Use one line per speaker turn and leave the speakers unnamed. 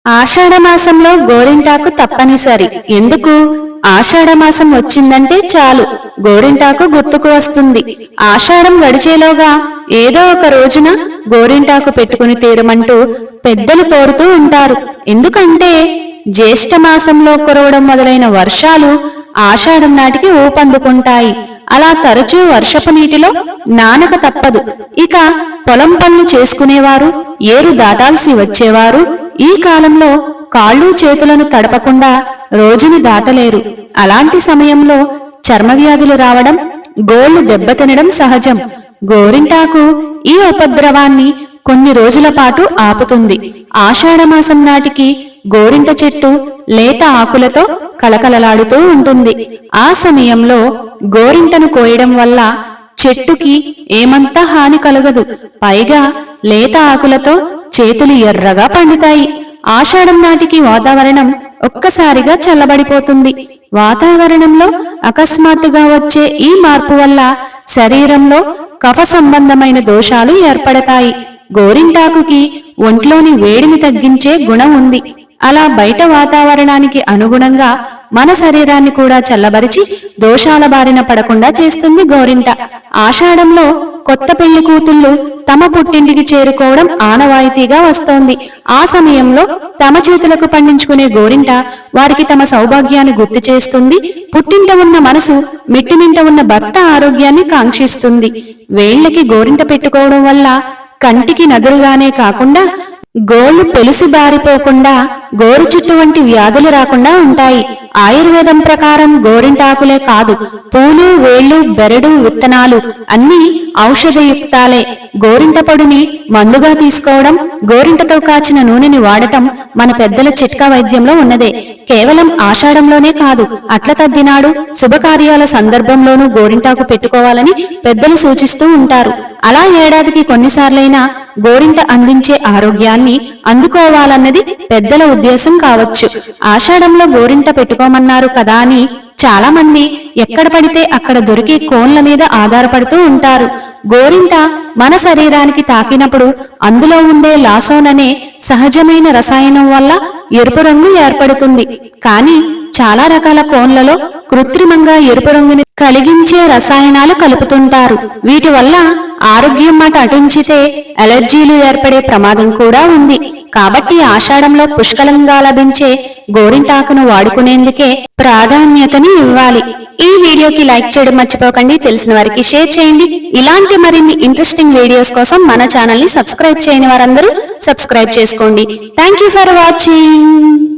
ఆషాఢమాసంలో గోరింటాకు తప్పనిసరి. ఎందుకు? ఆషాఢమాసం వచ్చిందంటే చాలు గోరింటాకు గుర్తుకు వస్తుంది. ఆషాఢం గడిచేలోగా ఏదో ఒక రోజున గోరింటాకు పెట్టుకుని తీరమంటూ పెద్దలు కోరుతూ ఉంటారు. ఎందుకంటే జ్యేష్ఠ మాసంలో కురవడం మొదలైన వర్షాలు ఆషాఢం నాటికి ఊపందుకుంటాయి. అలా తరచూ వర్షపు నీటిలో నానక తప్పదు. ఇక పొలం పనులు చేసుకునేవారు, ఏరు దాటాల్సి వచ్చేవారు ఈ కాలంలో కాళ్ళు చేతులను తడపకుండా రోజుని దాటలేరు. అలాంటి సమయంలో చర్మవ్యాధులు రావడం, గోళ్లు దెబ్బతినడం సహజం. గోరింటాకు ఈ ఉపద్రవాన్ని కొన్ని రోజుల పాటు ఆపుతుంది. ఆషాఢమాసం నాటికి గోరింట చెట్టు లేత ఆకులతో కలకలలాడుతూ ఉంటుంది. ఆ సమయంలో గోరింటను కోయడం వల్ల చెట్టుకి ఏమంతా హాని కలగదు. పైగా లేత ఆకులతో చేతులు ఎర్రగా పండుతాయి. ఆషాఢం నాటికి వాతావరణం ఒక్కసారిగా చల్లబడిపోతుంది. వాతావరణంలో అకస్మాత్తుగా వచ్చే ఈ మార్పు వల్ల శరీరంలో కఫ సంబంధమైన దోషాలు ఏర్పడతాయి. గోరింటాకుకి ఒంట్లోని వేడిని తగ్గించే గుణం ఉంది. అలా బయట వాతావరణానికి అనుగుణంగా మన శరీరాన్ని కూడా చల్లబరిచి దోషాల బారిన పడకుండా చేస్తుంది గోరింట. ఆషాఢంలో కొత్త పెళ్లి కూతుళ్లు తమ పుట్టింటికి చేరుకోవడం ఆనవాయితీగా వస్తోంది. ఆ సమయంలో తమ చేతులకు పండించుకునే గోరింట వారికి తమ సౌభాగ్యాన్ని గుర్తు చేస్తుంది. పుట్టింట ఉన్న మనసు మిట్టినింట ఉన్న భర్త ఆరోగ్యాన్ని కాంక్షిస్తుంది. వేళ్లకి గోరింట పెట్టుకోవడం వల్ల కంటికి నదురుగానే కాకుండా గోళ్లు పెలుసు బారిపోకుండా గోరు చుట్టు వంటి వ్యాధులు రాకుండా ఉంటాయి. ఆయుర్వేదం ప్రకారం గోరింటాకులే కాదు, పూలు, వేళ్లు, బెరడు, విత్తనాలు అన్నీ ఔషధయుక్తాలే. గోరింట పొడిని మందుగా తీసుకోవడం, గోరింటతో కాచిన నూనెని వాడటం మన పెద్దల చిట్కా వైద్యంలో ఉన్నదే. కేవలం ఆషాఢంలోనే కాదు, అట్ల తద్దినాడు శుభకార్యాల సందర్భంలోనూ గోరింటాకు పెట్టుకోవాలని పెద్దలు సూచిస్తూ ఉంటారు. అలా ఏడాదికి కొన్నిసార్లైనా గోరింట అందించే ఆరోగ్యాన్ని అందుకోవాలన్నది పెద్దల ఉద్దేశం కావచ్చు. ఆషాఢంలో గోరింట పెట్టుకోమన్నారు కదా అని చాలా మంది ఎక్కడ పడితే అక్కడ దొరికే కోన్ల మీద ఆధారపడుతూ ఉంటారు. గోరింట మన శరీరానికి తాకినప్పుడు అందులో ఉండే లాసోన్ అనే సహజమైన రసాయనం వల్ల ఎరుపు రంగు ఏర్పడుతుంది. కానీ చాలా రకాల కోన్లలో కృత్రిమంగా ఎరుపు రంగుని కలిగించే రసాయనాలు కలుపుతుంటారు. వీటి వల్ల ఆరోగ్యం మాట అటుంచితే అలర్జీలు ఏర్పడే ప్రమాదం కూడా ఉంది. కాబట్టి ఆషాఢంలో పుష్కలంగా లభించే గోరింటాకును వాడుకునేందుకే ప్రాధాన్యతని ఇవ్వాలి. ఈ వీడియోకి లైక్ చేయడం మర్చిపోకండి. తెలిసిన వారికి షేర్ చేయండి. ఇలాంటి మరిన్ని ఇంట్రెస్టింగ్ వీడియోస్ కోసం మన ఛానల్ ని సబ్స్క్రైబ్ చేయని వారందరూ సబ్స్క్రైబ్ చేసుకోండి. Thank you for watching.